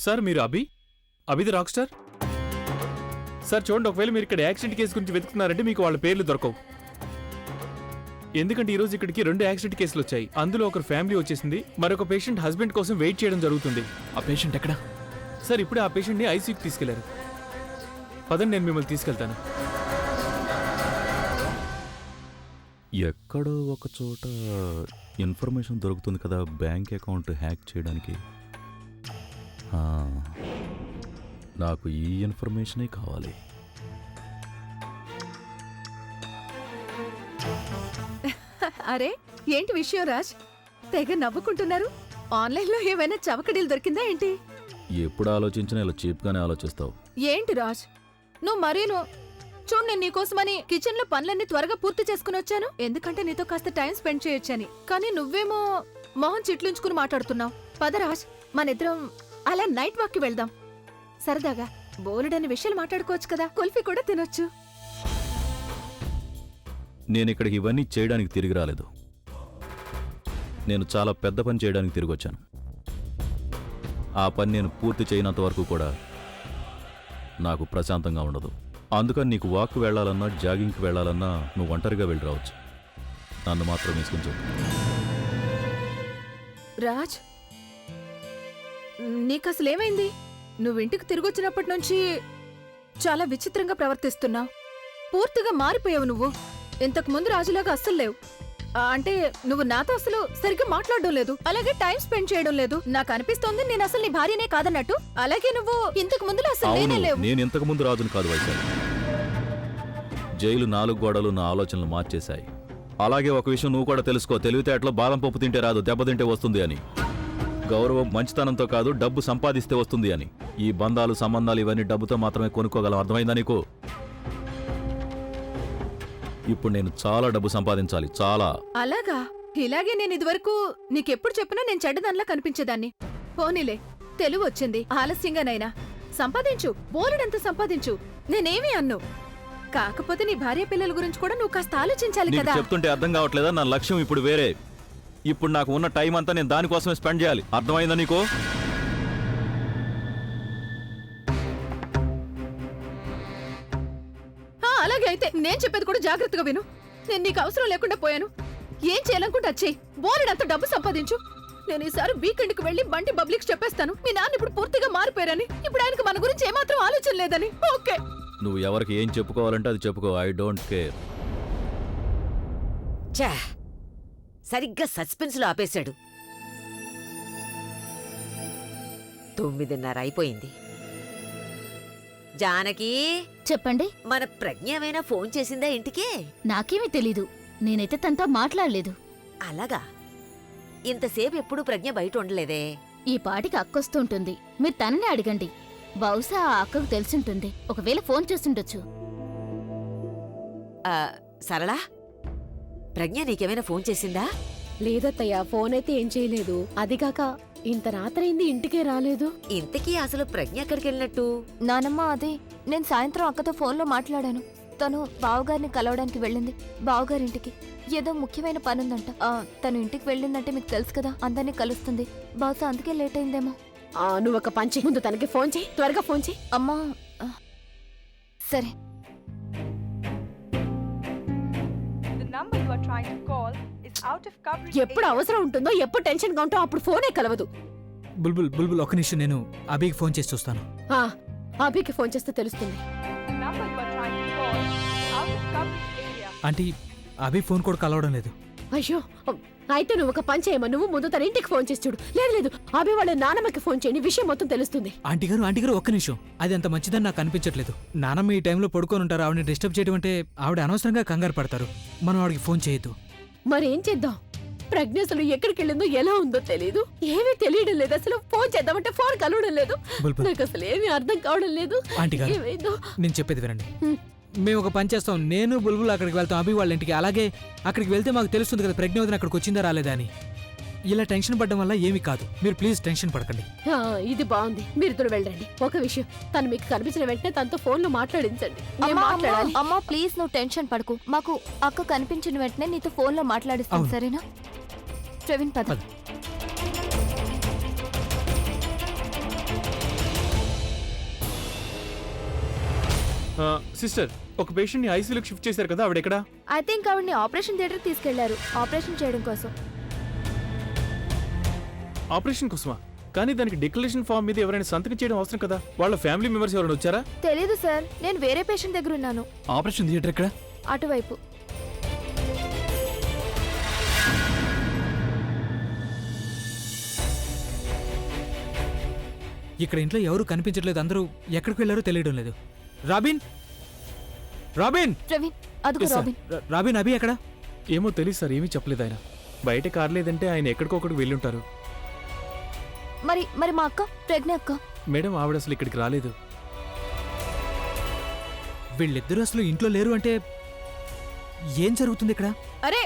Sir మీరు అభిది rock star sir. చూడండి, ఒకవేళ మీరు ఇక్కడ యాక్సిడెంట్ కేసు గురించి వెతుకుతున్నారంటే మీకు వాళ్ళ పేర్లు దొరకవు. ఎందుకంటే ఈరోజు ఇక్కడికి 2 యాక్సిడెంట్ కేసులు వచ్చాయి. అందులో ఒకరు ఫ్యామిలీ వచ్చేసింది, మరొక పేషెంట్ హస్బెండ్ కోసం వెయిట్ చేయడం జరుగుతుంది. ఆ పేషెంట్ ఎక్కడ? సార్ ఇప్పుడే ఆ పేషెంట్ని ఐసీయూకి తీసుకెళ్లారు. పదండి, నేను మిమ్మల్ని తీసుకెళ్తాను. ఎక్కడో ఒక చోట ఇన్ఫర్మేషన్ దొరుకుతుంది కదా బ్యాంక్ అకౌంట్ హ్యాక్ చేయడానికి. నాకు ఈ ఇన్ఫర్మేషనే కావాలి. అరే ఏంటి విషయం రాజ్, తెగ నవ్వుకుంటున్నారు. ఆన్లైన్లో ఏమైనా చవకడీలు దొరికిందా ఏంటి? ఎప్పుడు ఆలోచించినా ఇలా చీప్గానే ఆలోచిస్తావు. ఏంటి రాజ్ నువ్వు మరీను. చూడు, నేను నీకోసమని కిచెన్ లో పనులన్నీ త్వరగా పూర్తి చేసుకుని వచ్చాను, ఎందుకంటే నీతో కాస్త టైం స్పెండ్ చేయొచ్చని. కానీ నువ్వేమో మొహం చిట్లించుకుని మాట్లాడుతున్నావు. పద రాజ్, మనిద్దరం అలా నైట్ వాక్ కి వెళ్దాం. సరదాగా బోలెడని విషయాలు మాట్లాడుకోవచ్చు కదా, కుల్ఫీ కూడా తినొచ్చు. నేను ఇక్కడికి ఇవన్నీ చేయడానికి తిరిగి రాలేదు. నేను చాలా పెద్ద పని చేయడానికి తిరిగి వచ్చాను. ఆ పని నేను పూర్తి చేయనంత వరకు కూడా నాకు ప్రశాంతంగా ఉండదు. అందుకని నీకు వాక్కు వెళ్లాలన్నా జాగింగ్కి వెళ్లాలన్నా నువ్వు ఒంటరిగా వెళ్ళి రావచ్చు. నన్ను మాత్రం వేసుకుని చెప్పు. రాజ్, నీకసలేమైంది? నువ్వింటికి తిరిగొచ్చినప్పటి నుంచి చాలా విచిత్రంగా ప్రవర్తిస్తున్నావు. పూర్తిగా మారిపోయావు నువ్వు. ఇంతకు ముందు రాజులాగా అస్సలు లేవు. అంటే నువ్వు నాతో అసలు సరిగ్గా మాట్లాడడం లేదు, అలాగే టైం స్పెండ్ చేయడం లేదు. నాకు అనిపిస్తోంది నేను అసలు నీ భార్యనే కాదన్నట్టు. అలాగే నువ్వు ఇంతకు ముందులో అసలు లేనే లేవు. నేను ఇంతకు ముందు రాజును కాదు వైశాలి. జైలు 4 గోడలు నా ఆలోచనలు మార్చేశాయి. అలాగే ఒక విషయం నువ్వు కూడా తెలుసుకో, తెలివితేటలో బాదం పప్పు తింటే రాదు, దెబ్బతింటే వస్తుంది అని. గౌరవం మంచితనంతో కాదు, డబ్బు సంపాదిస్తే వస్తుంది అని. ఈ బంధాలు సంబంధాలు ఇవన్నీ డబ్బుతో మాత్రమే కొనుక్కోగలం, అర్థమైందా నీకు? ఇప్పుడు నేను చాలా డబ్బు సంపాదించాలి, చాలా. అలాగా? ఇలాగే నేను ఇదివరకు నీకెప్పుడు చెప్పినా నేను చెడ్డదానిలా కనిపించేదాన్ని. పోనీలే, తెలివి వచ్చింది. ఆలస్యంగానైనా సంపాదించు, బోలెడంత సంపాదించు, నేనేమీ అన్ను. కాకపోతే నీ భార్య పిల్లల గురించి కూడా నువ్వు కాస్త ఆలోచించాలి కదా. చెప్తుంటే అర్థం కావట్లేదా? నా లక్ష్యం ఇప్పుడు వేరే. ఇప్పుడు నాకు ఉన్న టైం అంతా నేను దానికోసమే స్పెండ్ చేయాలి, అర్థమైందా నీకు? అలాగే అయితే నేను చెప్పేది కూడా జాగ్రత్తగా విను. నేను నీకు అవసరం లేకుండా పోయాను. ఏం చేయాలనుకుంటే వచ్చేయి, బోలెడంత డబ్బు సంపాదించు. నేను ఈసారి వీకెండ్కి వెళ్లి బంటి పబ్లిక్ చెప్పేస్తాను మీ నాన్న ఇప్పుడు పూర్తిగా మారిపోయారని. ఇప్పుడు ఆయనకు మన గురించి ఏమాత్రం ఆలోచన లేదని. ఓకే, నువ్వు ఎవరికి ఏం చెప్పుకోవాలంటే అది చెప్పుకో, ఐ డోంట్ కేర్. చా, సరిగ్గా సస్పెన్స్ లో ఆపేశాడు. 9:30 అయిపోయింది. జానకి, చెప్పండి. మన ప్రజ్ఞ ఏమైనా ఫోన్ చేసిందా ఇంటికి? నాకేమీ తెలీదు, నేనైతే తనతో మాట్లాడలేదు. అలాగా? ఇంతసేపు ఎప్పుడు ప్రజ్ఞ బయట ఉండలేదే? ఈ పాటికి అక్కొస్తూ ఉంటుంది, మీరు తననే అడగండి. బహుశా ఆ అక్కకు తెలిసుంటుంది, ఒకవేళ ఫోన్ చేస్తుండొచ్చు. సరళా, ప్రజ్ఞ నీకేమైనా ఫోన్ చేసిందా? లేదత్తయ్య, ఫోన్ అయితే ఏం చేయలేదు. అదిగాక ఇంత రాత్రైంది, ఇంటికే రాలేదు. ఇంతకీ అసలు ప్రజ్ఞ ఎక్కడికి వెళ్ళినట్టు? నానమ్మ, అదే నేను సాయంత్రం అక్కతో ఫోన్లో మాట్లాడాను. తను బావగారిని కలవడానికి వెళ్ళింది, బావగారింటికి. ఏదో ముఖ్యమైన పనుందంట. తను ఇంటికి వెళ్ళిందంటే మీకు తెలుసు కదా, అందరినీ కలుస్తుంది. బహుశా అందుకే లేట్ అయిందేమో. నువ్వు ఒక పంచి ముందు తనకి ఫోన్ చేయి, త్వరగా ఫోన్ చేయి. అమ్మా సరే. ఎప్పుడు అవసరం ఉంటుందో, ఎప్పుడు టెన్షన్ గా ఉంటో అప్పుడు ఫోనే కలవదు. బుల్బుల్ బుల్బుల్, ఒక్క నిమిషం, నేను అభికి ఫోన్ చేసి చూస్తాను. అభికి ఫోన్ చేస్తే తెలుస్తుంది. ఆంటీ, అభి ఫోన్ కూడా కలవడం లేదు. అయ్యో, అయితే నువ్వు ఒక పని చేయమా, నువ్వు ముందు తన ఇంటికి ఫోన్ చేసి చూడు. లేదు లేదు, అభి వాళ్ళ నానమ్మకి ఫోన్ చేయని, విషయం మొత్తం తెలుస్తుంది. ఆంటీ గారు ఒక్క నిమిషం, అది అంత మంచిదని నాకు అనిపించట్లేదు. నానమ్మ ఈ టైంలో పడుకొని ఉంటారు, ఆవిడని డిస్టర్బ్ చేయడం అంటే ఆవిడ అనవసరంగా కంగారు పడతారు. మనం ఆవిడకి ఫోన్ చేయొద్దు. మరేం చేద్దాం? ప్రజ్ఞ అసలు ఎక్కడికి వెళ్ళిందో, ఎలా ఉందో తెలీదు, ఏమీ తెలియడం లేదు. అసలు ఫోన్ చేద్దామంటే ఫోన్ కలవడం లేదు. నాకు అసలు ఏమీ అర్థం కావడం లేదు. ఆంటీ గారు, నేను చెప్పేది వినండి. మేము ఒక పని చేస్తాం, నేను బుల్బుల్ అక్కడికి వెళ్తాం అభి వాళ్ళ ఇంటికి. అలాగే అక్కడికి వెళ్తే మాకు తెలుస్తుంది కదా ప్రజ్ఞ వదిన అక్కడికి వచ్చిందా రాలేదా అని. ఇలా టెన్షన్ పడడం వల్ల ఏమీ కాదు, మీరు ప్లీజ్ టెన్షన్ పడకండి. ఇది బాగుంది, మీరు ఇద్దరు వెళ్ళండి. ఒక విషయం, తను మీకు కనిపించిన వెంటనే తనతో ఫోన్ లో మాట్లాడించండి. అమ్మా ప్లీజ్, నువ్వు టెన్షన్ పడకు. మాకు అక్క కనిపించిన వెంటనే నీతో ఫోన్ లో మాట్లాడిస్తాను, సరేనా? ప్రవీణ్, పద. సిస్టర్, ఒక పేషెంట్ని ఐసీయూలోకి షిఫ్ట్ చేశారు కదా, ఆవిడెక్కడా? ఐ థింక్ ఆవిడ్ని ఆపరేషన్ థియేటర్ తీసుకెళ్లారు ఆపరేషన్ చేయడం కోసం. ఆపరేషన్ కోసమా? కానీ దానికి డిక్లరేషన్ ఫామ్ మీద ఎవరైనా సంతకం చేయడం అవసరం కదా. వాళ్ళ ఫ్యామిలీ మెంబర్స్ ఎవరైనా వచ్చారా? తెలీదు సార్, నేను వేరే పేషెంట్ దగ్గర ఉన్నాను. ఆపరేషన్ థియేటర్ ఎక్కడ? అటువైపు. ఇక్కడ ఇంట్లో ఎవరు కనిపించట్లేదు, అందరూ ఎక్కడికి వెళ్ళారో తెలియడం లేదు. రాబిన్, రాబిన్, ప్రవీణ్, అదుగు Yes, sir. Robin. Robin, Abhi ఎక్కడ? ఏమో తెలియదు సార్, ఏమీ చెప్పలేదు ఆయన. బయట కార్ లేదంటే ఆయన ఎక్కడికొక్కడికి వెళ్ళుంటారు. మరి మరి మా అక్క ప్రజ్ఞ అక్క. మేడం, ఆవిడ అసలు ఇక్కడికి రాలేదు. వీళ్ళిద్దరూ అసలు ఇంట్లో లేరు అంటే ఏం జరుగుతుంది ఇక్కడ? అరే,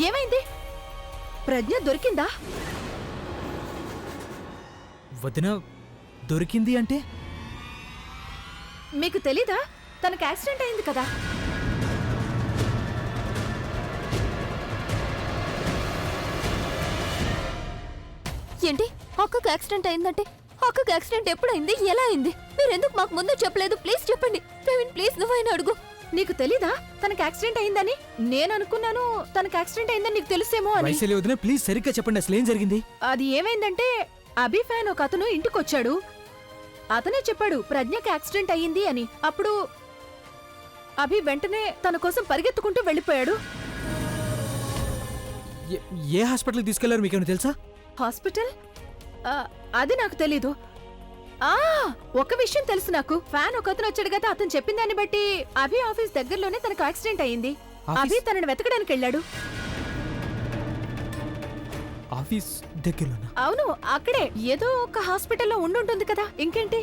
ఏమైంది? ప్రజ్ఞ దొరికిందా? వదిన దొరికింది అంటే? మీకు తెలీదా? తనకు యాక్సిడెంట్ అయింది కదా. ఏంటి, అక్కకు యాక్సిడెంట్ అయిందంటే? అక్కకు యాక్సిడెంట్ ఎప్పుడైంది, ఎలా అయింది? మీరు ఎందుకు మాకు ముందు చెప్పలేదు? ప్లీజ్ చెప్పండి. ప్రవీణ్, ప్లీజ్ నువ్వైనా అడుగు. నీకు తెలీదా తనకు యాక్సిడెంట్ అయిందని? నేను అనుకున్నాను తనకు యాక్సిడెంట్ అయిందని నీకు తెలుసేమో అని. వైశాలి వదిన, ప్లీజ్ సరిగ్గా చెప్పండి, అసలు ఏం జరిగింది? అది ఏమైందంటే, అభి ఫ్యాన్ ఒక అతను ఇంటికొచ్చాడు. అతనే చెప్పాడు ప్రజ్ఞకి యాక్సిడెంట్ అయ్యింది అని. అప్పుడు అభి వెంటనే తన కోసం పరిగెత్తుకుంటూ వెళ్ళిపోయాడు. ఏ హాస్పిటల్కి తీసుకెళ్లారు మీకేమైనా తెలుసా? హాస్పిటల్? అది నాకు తెలీదు. ఒక విషయం తెలుసు నాకు. ఫ్యాన్ ఒక అతను వచ్చాడు కదా, అతను చెప్పిన దాన్ని బట్టి అభి ఆఫీస్ దగ్గరలోనే తనకు యాక్సిడెంట్ అయ్యింది. ఆఫీస్? అభి తనని వెతకడానికి వెళ్ళాడు. ఆఫీస్ దగ్గరలోనా? అవును, అక్కడే ఏదో ఒక హాస్పిటల్లో ఉండుంటుంది కదా. ఇంకేంటి?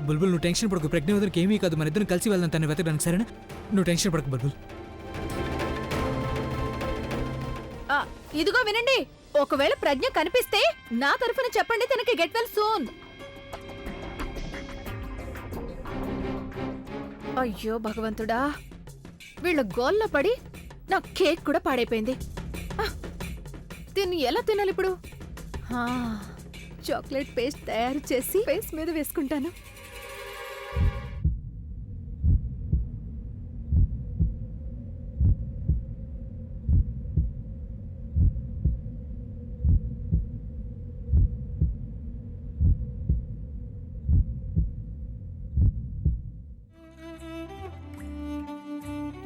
బుల్బుల్, నువ్వు టెన్షన్ పడకు. ప్రజ్ఞ వదినకి ఏమీ కాదు, మన ఇద్దరం కలిసి వెళ్దాం తను వెతకడానికి, సరేనా? నువ్వు టెన్షన్ పడకు బుల్బుల్. ఇదిగో వినండి, ఒకవేళ ప్రజ్ఞ కనిపిస్తే నా తరఫున చెప్పండి తనకి గెట్ వెల్ సూన్. అయ్యో భగవంతుడా, వీళ్ళ గోల్లో పడి నా కేక్ కూడా పాడైపోయింది. దీన్ని ఎలా తినాలి ఇప్పుడు? చాక్లెట్ పేస్ట్ తయారు చేసి ఫేస్ మీద వేసుకుంటాను.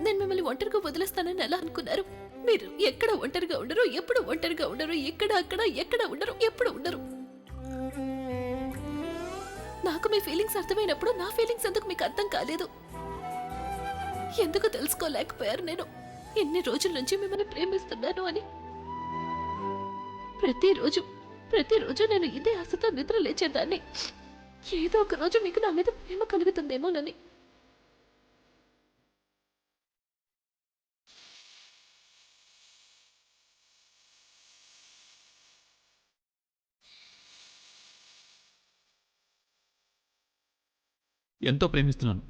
నేను మిమ్మల్ని ఒంటరిగా వదిలేస్తానని ఎలా అనుకున్నారు? మీరు ఎక్కడ ఒంటరిగా ఉండరు, ఎప్పుడు ఒంటరిగా ఉండరు, ఎక్కడ అక్కడ ఎక్కడ ఉండరు, ఎప్పుడు ఉండరు. నాకు మీ ఫీలింగ్స్ అర్థమైనప్పుడు నా ఫీలింగ్స్ ఎందుకు మీకు అర్థం కాలేదు? ఎందుకు తెలుసుకోలేకపోయారు నేను ఎన్ని రోజుల నుంచి మిమ్మల్ని ప్రేమిస్తున్నాను అని? ప్రతిరోజు నేను ఇదే ఆశతో నిద్ర లేచేదాన్ని. ఏదో ఒక రోజు మీకు నా మీద ప్రేమ కలుగుతుందేమోనని. ఎంతో ప్రేమిస్తున్నాను.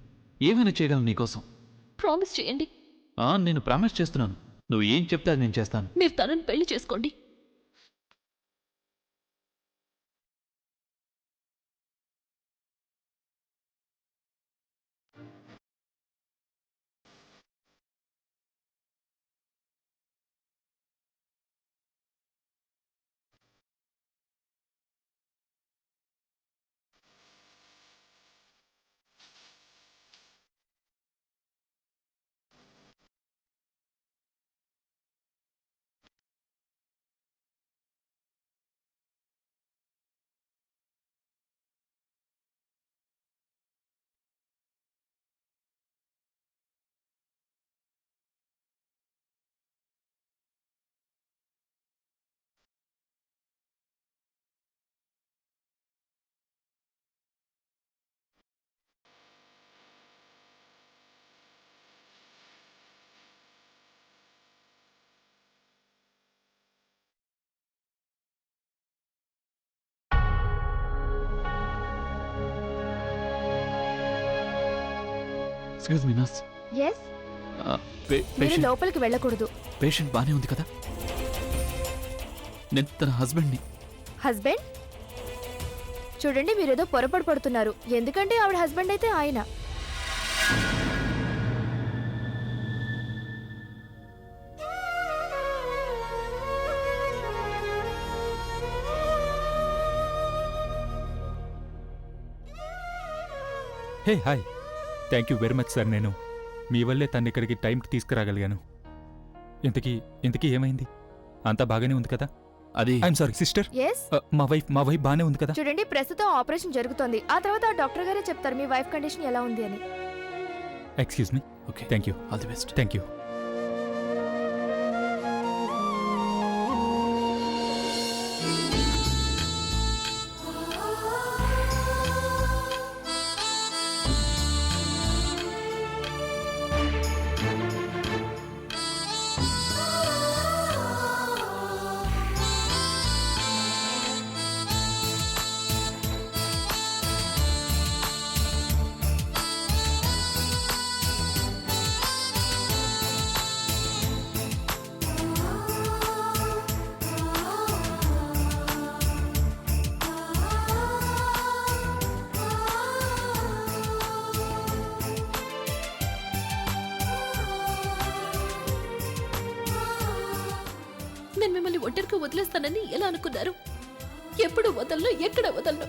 ఏమైనా చేయగలను నీకోసం. ప్రామిస్ చేయండి. నేను ప్రామిస్ చేస్తున్నాను. నువ్వు ఏం చెప్తే అది నేను చేస్తాను. మీరు తనని పెళ్లి చేసుకోండి. Excuse me nurse. ఎస్, మీరు లోపలికి వెళ్ళకూడదు. పేషెంట్ బానే ఉంది కదా? నేను తన హస్బెండ్ని. హస్బెండ్? చూడండి, మీరేదో పొరపాటు పడుతున్నారు. ఎందుకంటే ఆవిడ హస్బెండ్ అయితే ఆయన. Hey hi, thank you very much sir. నేను మీ వల్లే తను ఇక్కడికి టైంకి తీసుకురాగలిగాను. ఇంతకీ ఏమైంది? అంతా బాగానే ఉంది కదా? అది ఐఎమ్ సారీ సిస్టర్. ఎస్ మా వైఫ్ బాగానే ఉంది కదా? చూడండి, ప్రస్తుతం ఆపరేషన్ జరుగుతోంది. ఆ తర్వాత ఆ డాక్టర్ గారే చెప్తారు మీ వైఫ్ కండిషన్ ఎలా ఉంది అని. Excuse me. Okay, thank you. All the best. Thank you. నేను మిమ్మల్ని ఒంటరిగా వదిలేస్తానని ఎలా అనుకున్నారు? ఎప్పుడు వదలను, ఎక్కడ వదలను.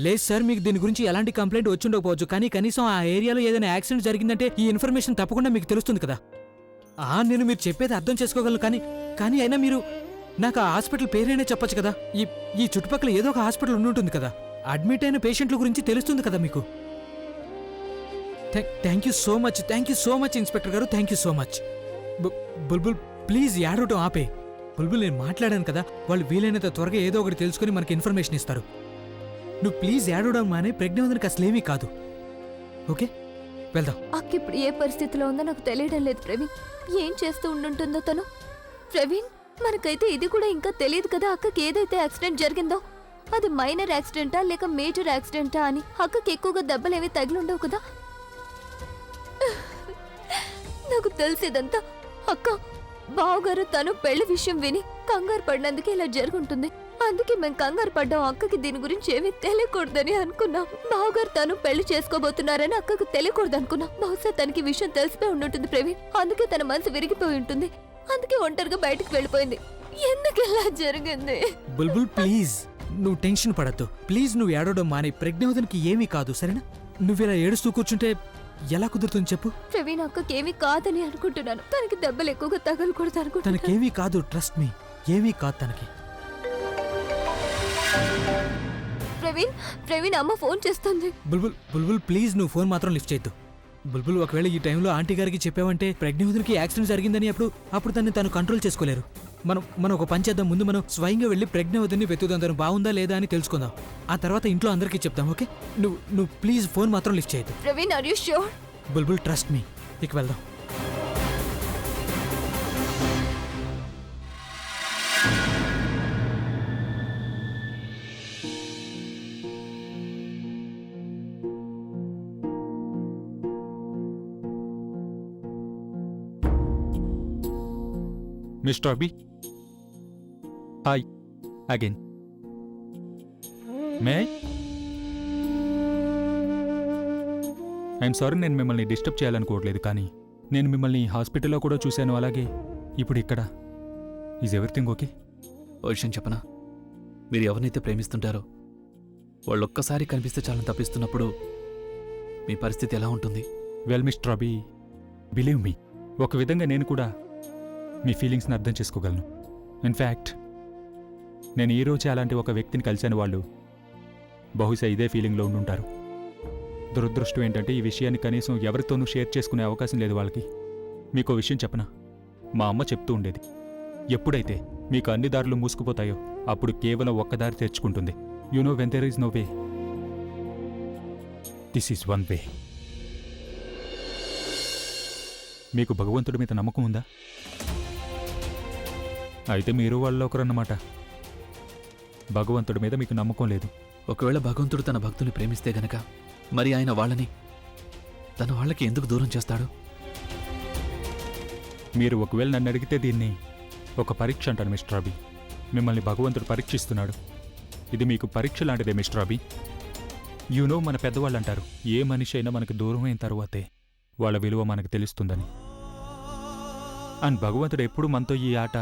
లేదు సార్, మీకు దీని గురించి ఎలాంటి కంప్లైంట్ వచ్చుండకపోవచ్చు, కానీ కనీసం ఆ ఏరియాలో ఏదైనా యాక్సిడెంట్ జరిగిందంటే ఈ ఇన్ఫర్మేషన్ తప్పకుండా మీకు తెలుస్తుంది కదా. నేను మీరు చెప్పేది అర్థం చేసుకోగలను, కానీ అయినా మీరు నాకు ఆ హాస్పిటల్ పేరైనా చెప్పొచ్చు కదా. ఈ చుట్టుపక్కల ఏదో ఒక హాస్పిటల్ ఉండుంటుంది కదా. అడ్మిట్ అయిన పేషెంట్ల గురించి తెలుస్తుంది కదా మీకు. Thank you so much inspector గారు, thank you so much. Bulbul please ఏడవటం ఆపే. బుల్బుల్, నేను మాట్లాడాను కదా, వాళ్ళు వీలైనంత త్వరగా ఏదో ఒకటి తెలుసుకుని మనకి ఇన్ఫర్మేషన్ ఇస్తారు. నువ్వు ప్లీజ్ ఏడవడం మానే. ప్రజ్ఞావంతునికి అసలేమీ కాదు. ఓకే, వెళ్దాం. అక్క ఇప్పుడు ఏ పరిస్థితిలో ఉందో నాకు తెలియడం లేదు ప్రవీణ్. ఏం చేస్తూ ఉండుంటుందో తను. ప్రవీణ్, మనకైతే ఇది కూడా ఇంకా తెలియదు కదా అక్కకి ఏదైతే యాక్సిడెంట్ జరిగిందో అది మైనర్ యాక్సిడెంటా లేక మేజర్ యాక్సిడెంటా అని. అక్కకి ఎక్కువగా దెబ్బలేవి తగిలుండవు కదా. నాకు తెలిసేదంతా అక్క బావగారు తను పెళ్లి విషయం విని కంగారు పడినందుకే ఇలా జరుగుంటుంది. అందుకే మేము కంగారు పడ్డాం. అక్కకి దీని గురించి ఏమీ తెలియకూడదని అనుకున్నాం. బావగారు తను పెళ్లి చేసుకోబోతున్నారని అక్కకు తెలియకూడదు అనుకున్నాం. బహుశా తనకి విషయం తెలిసిపోయి ఉండుంటుంది ప్రవీణ్. అందుకే తన మనసు విరిగిపోయి ఉంటుంది. అందుకే ఒంటరిగా బయటకు వెళ్ళిపోయింది. ఎందుకు ఇలా జరిగింది? బుల్బుల్ ప్లీజ్, నువ్వు టెన్షన్ పడద్దు. ప్లీజ్ నువ్వు ఏడవడం మానే. ప్రజ్ఞావతునికి ఏమీ కాదు, సరేనా? నువ్వు ఇలా ఏడుస్తూ కూర్చుంటే ఎలా కుదురుతుంది చెప్పు? ప్రవీణ్, అక్కకేమీ కాదని అనుకుంటున్నాను. తనకి దెబ్బలు ఎక్కువగా తగలకూడదు అనుకుంటున్నాను. తనకేమీ కాదు, ట్రస్ట్ మీ, ఏమీ కాదు తనకి. ప్రవీణ్ అమ్మ ఫోన్ చేస్తుంది. బుల్బుల్ ప్లీజ్ నువ్వు ఫోన్ మాత్రం లిఫ్ట్ చేయొద్దు. బుల్బుల్, ఒకవేళ ఈ టైంలో ఆంటీ గారికి చెప్పావంటే ప్రజ్ఞావతునికి యాక్సిడెంట్ జరిగిందని అప్పుడు తను కంట్రోల్ చేసుకోలేరు. మనం ఒక పని చేద్దాం. ముందు మనం స్వయంగా వెళ్ళి ప్రజ్ఞావతిని వెతుకుదాం. తను బాగుందా లేదా అని తెలుసుకుందాం. ఆ తర్వాత ఇంట్లో అందరికీ చెప్దాం. ఓకే, నువ్వు ప్లీజ్ ఫోన్ మాత్రం లిఫ్ట్ చేయొద్దు. Praveen, are you sure? Bulbul trust me. ఇక వెళ్దాం. Mister Abi, hi again. May I'm sorry, నేను మిమ్మల్ని డిస్టర్బ్ చేయాలనుకోవట్లేదు, కానీ నేను మిమ్మల్ని హాస్పిటల్లో కూడా చూశాను, అలాగే ఇప్పుడు ఇక్కడ. Is everything okay? ఓ విషయం చెప్పనా, మీరు ఎవరినైతే ప్రేమిస్తుంటారో వాళ్ళు ఒక్కసారి కనిపిస్తే చాలని తప్పిస్తున్నప్పుడు మీ పరిస్థితి ఎలా ఉంటుంది? వెల్ మిస్టర్ అబి, బిలీవ్ మీ, ఒక విధంగా నేను కూడా మీ ఫీలింగ్స్ని అర్థం చేసుకోగలను. ఇన్ఫ్యాక్ట్ నేను ఈరోజే అలాంటి ఒక వ్యక్తిని కలిశాను. వాళ్ళు బహుశా ఇదే ఫీలింగ్లో ఉండుంటారు. దురదృష్టం ఏంటంటే ఈ విషయాన్ని కనీసం ఎవరితోనూ షేర్ చేసుకునే అవకాశం లేదు వాళ్ళకి. మీకో విషయం చెప్పనా, మా అమ్మ చెప్తూ ఉండేది, ఎప్పుడైతే మీకు అన్ని దారులు మూసుకుపోతాయో అప్పుడు కేవలం ఒక్క దారి తెరుచుకుంటుంది. You know when there is no way, this is one way. మీకు భగవంతుడి మీద నమ్మకం ఉందా? అయితే మీరు వాళ్ళలో ఒకరన్నమాట. భగవంతుడి మీద మీకు నమ్మకం లేదు. ఒకవేళ భగవంతుడు తన భక్తుని ప్రేమిస్తే గనక మరి ఆయన వాళ్ళని తన వాళ్ళకి ఎందుకు దూరం చేస్తాడు? మీరు ఒకవేళ నన్ను అడిగితే దీన్ని ఒక పరీక్ష అంటాను మిస్టర్ అబి. మిమ్మల్ని భగవంతుడు పరీక్షిస్తున్నాడు. ఇది మీకు పరీక్ష లాంటిదే మిస్టర్ అబి. యూనో, మన పెద్దవాళ్ళు అంటారు, ఏ మనిషి అయినా మనకు దూరం అయిన తరువాతే వాళ్ళ విలువ మనకు తెలుస్తుందని. అండ్ భగవంతుడు ఎప్పుడు మనతో ఈ ఆట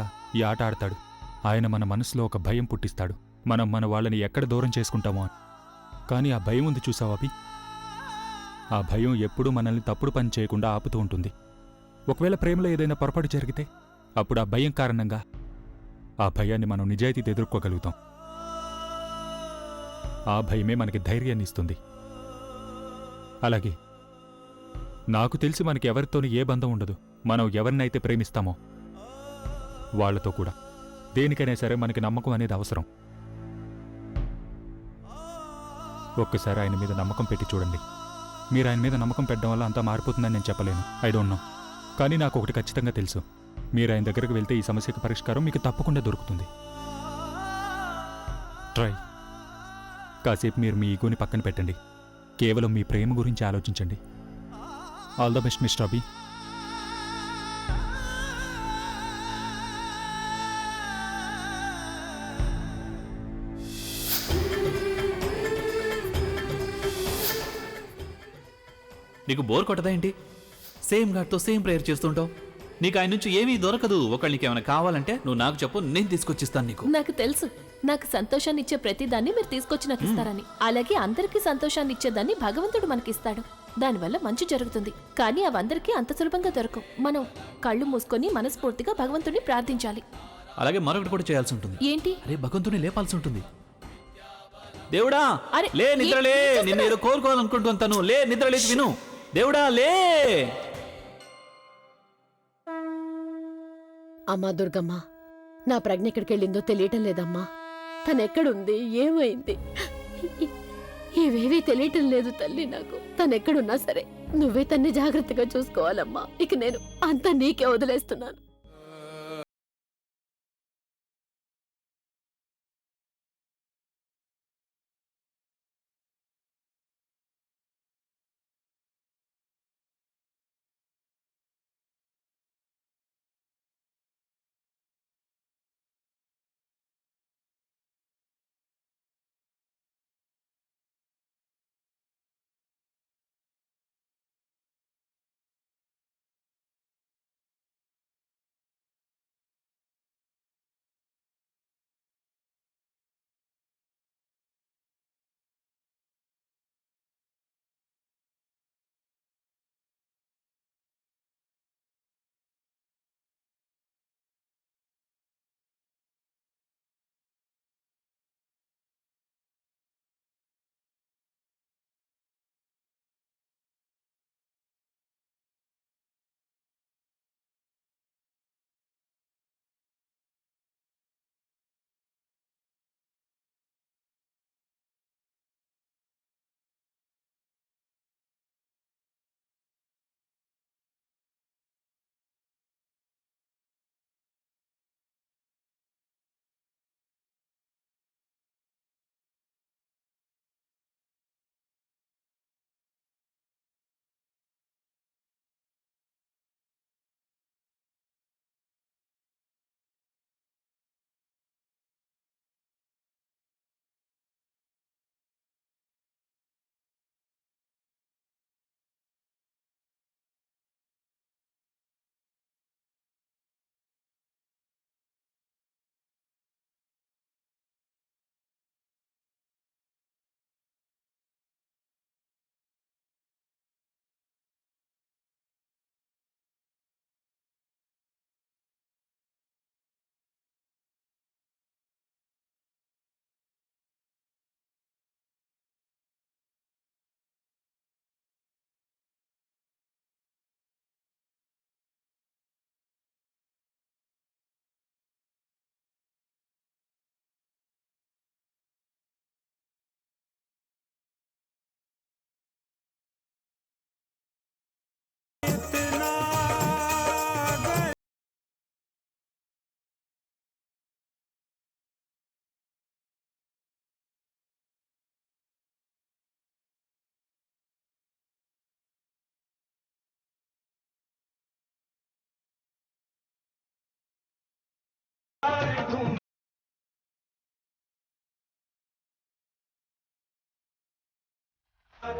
ఆడతాడు. ఆయన మన మనసులో ఒక భయం పుట్టిస్తాడు, మనం మన వాళ్ళని ఎక్కడ దూరం చేసుకుంటామో అని. కానీ ఆ భయం ఉంది చూసావా అభి, ఆ భయం ఎప్పుడూ మనల్ని తప్పుడు పని చేయకుండా ఆపుతూ ఉంటుంది. ఒకవేళ ప్రేమలో ఏదైనా పొరపాటు జరిగితే అప్పుడు ఆ భయం కారణంగా ఆ భయాన్ని మనం నిజాయితీతో ఎదుర్కోగలుగుతాం. ఆ భయమే మనకి ధైర్యాన్ని ఇస్తుంది. అలాగే నాకు తెలిసి మనకి ఎవరితోనూ ఏ బంధం ఉండదు. మనం ఎవరినైతే ప్రేమిస్తామో వాళ్లతో కూడా దేనికైనా సరే మనకి నమ్మకం అనేది అవసరం. ఒక్కసారి ఆయన మీద నమ్మకం పెట్టి చూడండి. మీరు ఆయన మీద నమ్మకం పెట్టడం వల్ల అంతా మారిపోతుందని నేను చెప్పలేను, ఐ డోంట్ నో. కానీ నాకు ఒకటి ఖచ్చితంగా తెలుసు, మీరు ఆయన దగ్గరకు వెళ్తే ఈ సమస్యకు పరిష్కారం మీకు తప్పకుండా దొరుకుతుంది. ట్రై. కాసేపు మీరు మీ ఈగోని పక్కన పెట్టండి, కేవలం మీ ప్రేమ గురించి ఆలోచించండి. ఆల్ ద బెస్ట్ మిస్టర్ అభి. నీకు బోర్ కొట్టదా ఏంటి? సేమ్ గాడ్తో సేమ్ ప్రేయర్ చేస్తుంటావు. నీకు ఆయన నుంచి ఏమీ దొరకదు. ఒకళ్ళు నీకు ఏమైనా కావాలంటే నువ్వు నాకు చెప్పు, నేను తీసుకొచ్చిస్తాను నీకు. నాకు తెలుసు, నాకు సంతోషాన్ని ఇచ్చే ప్రతిదాన్ని మీరు తీసుకొచ్చి నాకు ఇస్తారని. అలాగే అందరికీ సంతోషాన్ని ఇచ్చేదాన్ని భగవంతుడు మనకిస్తాడు. దానివల్ల మంచి జరుగుతుంది. కానీ అవందరికీ అంత సులభంగా దొరకవు. మనం కళ్ళు మూసుకొని మనస్ఫూర్తిగా భగవంతుడిని ప్రార్థించాలి. అలాగే మరొకటి కూడా చేయాల్సి ఉంటుంది. ఏంటి? అరే భగవంతుని లేపాల్సి ఉంటుంది. దేవుడా అరే, లే, నిద్రలే, ఏం చేస్తున్నావ్? నిన్నేదో కోరుకోవాలనుకుంటుంటాను. లే, నిద్రలేచి విను. దేవుడా లే. అమ్మా దుర్గమ్మ, నా ప్రజ్ఞ ఎక్కడికెళ్ళిందో తెలియటం లేదమ్మా. తనెక్కడుంది, ఏమైంది, ఇవేవీ తెలియటం లేదు తల్లి నాకు. తనెక్కడున్నా సరే నువ్వే తన్ని జాగ్రత్తగా చూసుకోవాలమ్మా. ఇక నేను అంతా నీకే వదిలేస్తున్నాను.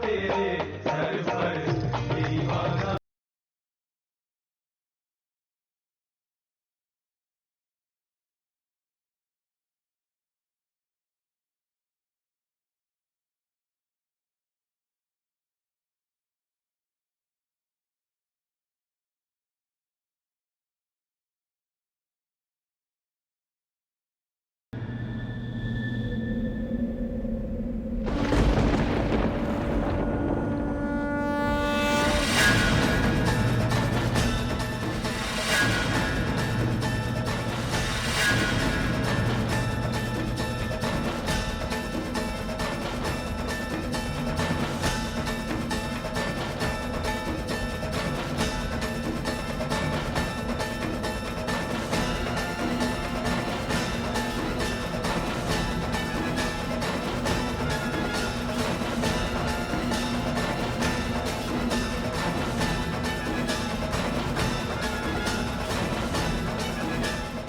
तेरे सर पर